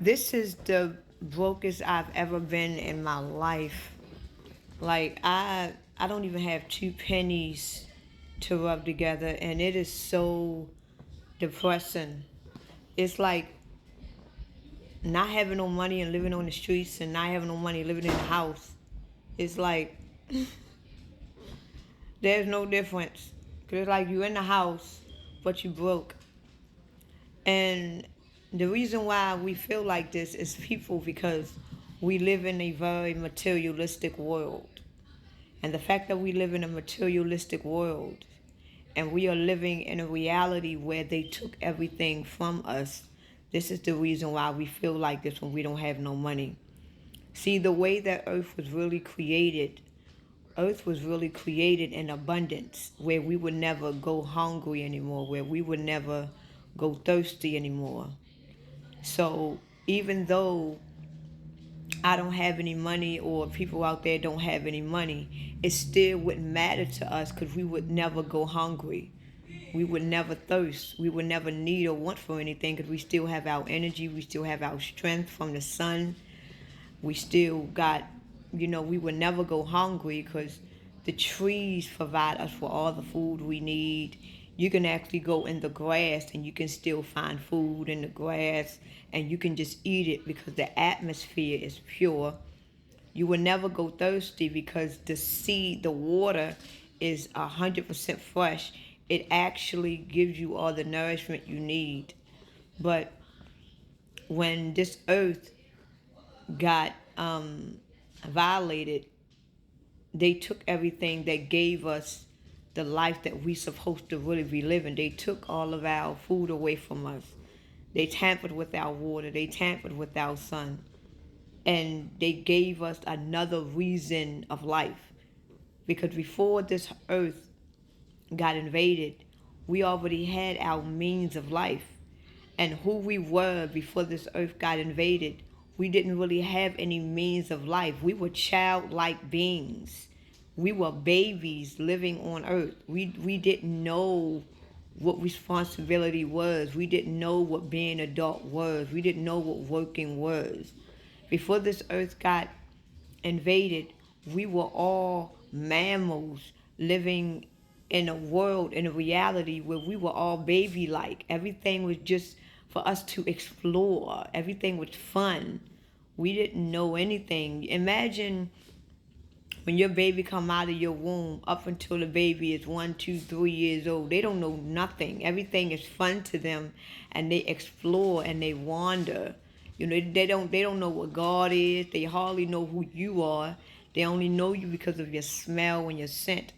This is the brokest I've ever been in my life. Like I don't even have 2 pennies to rub together, and it is so depressing. It's like not having no money and living on the streets, and not having no money living in the house. It's like there's no difference. 'Cause it's like you in the house, but you broke. And the reason why we feel like this is people because we live in a very materialistic world. And the fact that we live in a materialistic world and we are living in a reality where they took everything from us, this is the reason why we feel like this when we don't have no money. See, the way that Earth was really created in abundance, where we would never go hungry anymore, where we would never go thirsty anymore. So even though I don't have any money or people out there don't have any money, it still wouldn't matter to us because we would never go hungry. We would never thirst. We would never need or want for anything because we still have our energy. We still have our strength from the sun. We still got, we would never go hungry because the trees provide us with all the food we need. You can actually go in the grass and you can still find food in the grass and you can just eat it because the atmosphere is pure. You will never go thirsty because the water is 100% fresh. It actually gives you all the nourishment you need. But when this earth got violated, they took everything that gave us the life that we supposed to really be living. They took all of our food away from us. They tampered with our water. They tampered with our sun. And they gave us another reason of life. Because before this earth got invaded, we already had our means of life. And who we were before this earth got invaded, we didn't really have any means of life. We were childlike beings. We were babies living on earth. We didn't know what responsibility was. We didn't know what being adult was. We didn't know what working was. Before this earth got invaded, we were all mammals living in a world, in a reality where we were all baby like. Everything was just for us to explore, everything was fun. We didn't know anything. Imagine when your baby come out of your womb up until the baby is 1, 2, 3 years old. They don't know nothing. Everything is fun to them, and they explore and they wander. They don't know what God is. They hardly know who you are. They only know you because of your smell and your scent.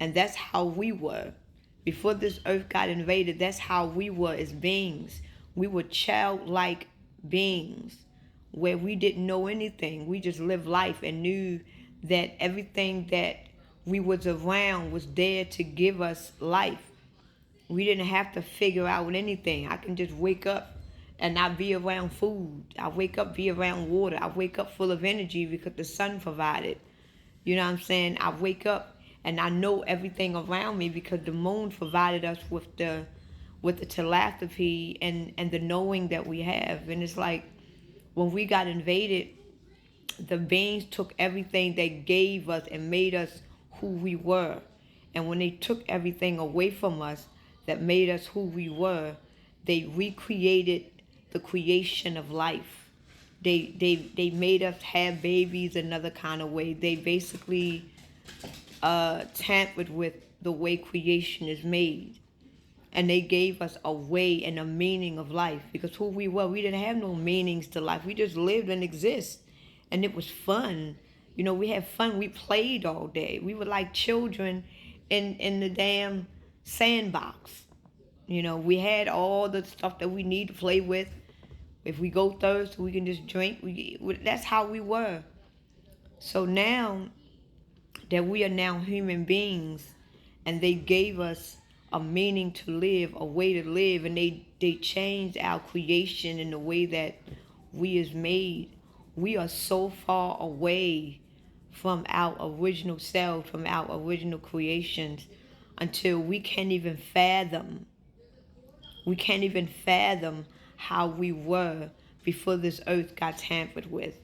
And that's how we were. Before this earth got invaded, that's how we were as beings. We were childlike beings where we didn't know anything. We just lived life and knew that everything that we was around was there to give us life. We didn't have to figure out anything. I can just wake up and not be around food. I wake up, be around water. I wake up full of energy because the sun provided. You know what I'm saying? I wake up and I know everything around me because the moon provided us with the telepathy and the knowing that we have. And it's like when we got invaded, the beings took everything they gave us and made us who we were. And when they took everything away from us that made us who we were, they recreated the creation of life. They made us have babies another kind of way. They basically tampered with the way creation is made. And they gave us a way and a meaning of life. Because who we were, we didn't have no meanings to life. We just lived and exist. And it was fun. We had fun. We played all day. We were like children in the damn sandbox. We had all the stuff that we need to play with. If we go thirsty, we can just drink. That's how we were. So now that we are now human beings and they gave us a meaning to live, a way to live, and they changed our creation in the way that we is made. We are so far away from our original self, from our original creations, until we can't even fathom how we were before this earth got tampered with.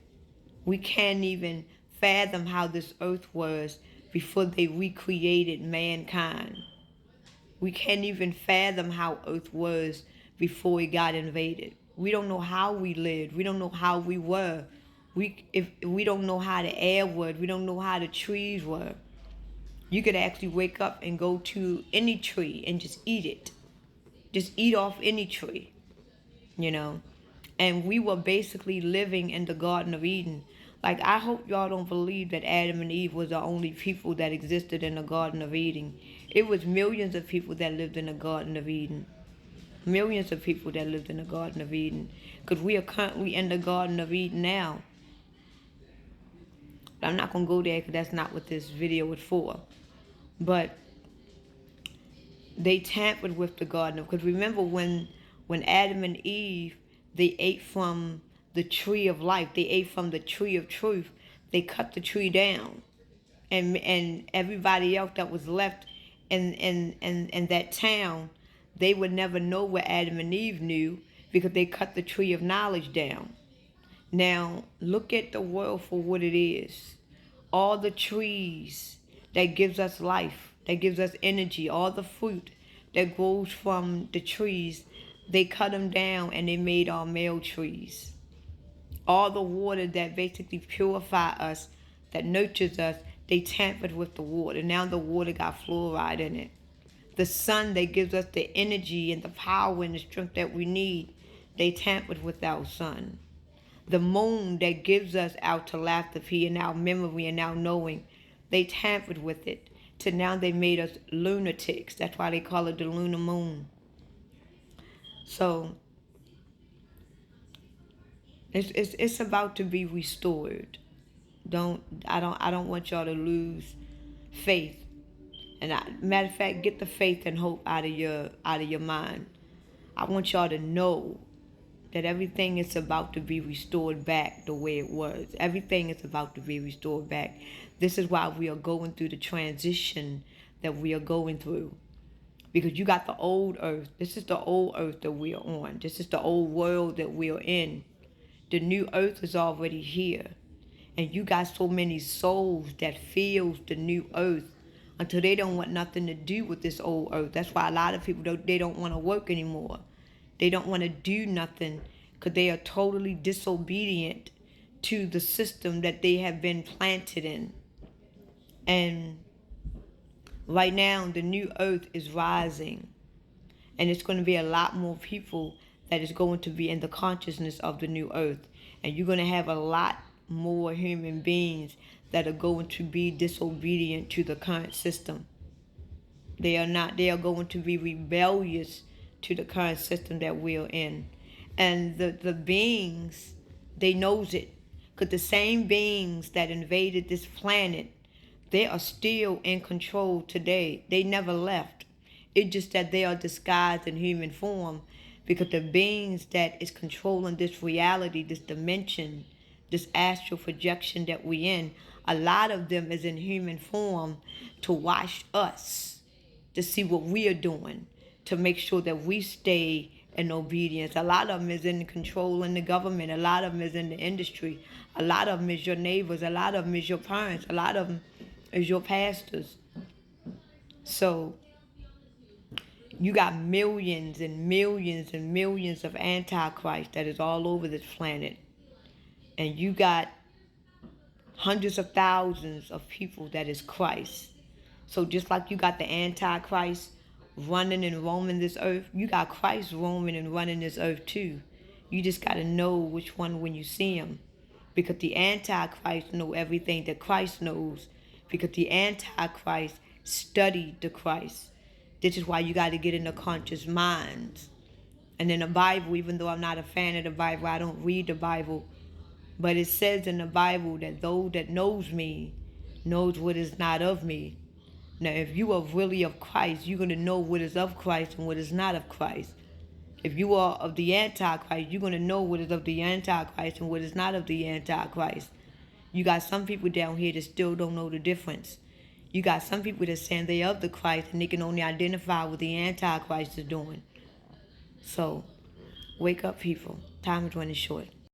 We can't even fathom how this earth was before they recreated mankind. We can't even fathom how earth was before it got invaded. We don't know how we lived. We don't know how we were. If we don't know how the air was, we don't know how the trees were. You could actually wake up and go to any tree and just eat it. Just eat off any tree, you know. And we were basically living in the Garden of Eden. Like, I hope y'all don't believe that Adam and Eve was the only people that existed in the Garden of Eden. It was millions of people that lived in the Garden of Eden. Millions of people that lived in the Garden of Eden. Because we are currently in the Garden of Eden now. But I'm not going to go there because that's not what this video is for. But they tampered with the garden. Because remember when Adam and Eve, they ate from the tree of life. They ate from the tree of truth. They cut the tree down. And everybody else that was left in that town, they would never know what Adam and Eve knew because they cut the tree of knowledge down. Now, look at the world for what it is. All the trees that gives us life, that gives us energy, all the fruit that grows from the trees, they cut them down and they made our male trees. All the water that basically purifies us, that nurtures us, they tampered with the water. Now the water got fluoride in it. The sun that gives us the energy and the power and the strength that we need, they tampered with our sun. The moon that gives us our telepathy and our memory and our knowing, they tampered with it. To now they made us lunatics. That's why they call it the lunar moon. So it's about to be restored. I don't want y'all to lose faith. And matter of fact, get the faith and hope out of your mind. I want y'all to know that everything is about to be restored back the way it was. Everything is about to be restored back. This is why we are going through the transition that we are going through. Because you got the old earth. This is the old earth that we are on. This is the old world that we are in. The new earth is already here. And you got so many souls that feels the new earth until they don't want nothing to do with this old earth. That's why a lot of people they don't want to work anymore. They don't want to do nothing because they are totally disobedient to the system that they have been planted in. And right now, the new earth is rising. And it's going to be a lot more people that is going to be in the consciousness of the new earth. And you're going to have a lot more human beings that are going to be disobedient to the current system. They are going to be rebellious to the current system that we're in. And the beings, they knows it. Because the same beings that invaded this planet, they are still in control today. They never left. It's just that they are disguised in human form. Because the beings that is controlling this reality, this dimension, this astral projection that we in, a lot of them is in human form to watch us, to see what we are doing, to make sure that we stay in obedience. A lot of them is in control in the government. A lot of them is in the industry. A lot of them is your neighbors. A lot of them is your parents. A lot of them is your pastors. So you got millions and millions and millions of Antichrist that is all over this planet. And you got hundreds of thousands of people that is Christ. So just like you got the Antichrist running and roaming this earth, you got Christ roaming and running this earth too. You just got to know which one when you see him. Because the Antichrist know everything that Christ knows. Because the Antichrist studied the Christ. This is why you got to get in the conscious minds. And in the Bible, even though I'm not a fan of the Bible, I don't read the Bible. But it says in the Bible that those that knows me knows what is not of me. Now, if you are really of Christ, you're going to know what is of Christ and what is not of Christ. If you are of the Antichrist, you're going to know what is of the Antichrist and what is not of the Antichrist. You got some people down here that still don't know the difference. You got some people that saying they of the Christ and they can only identify what the Antichrist is doing. So, wake up, people. Time is running short.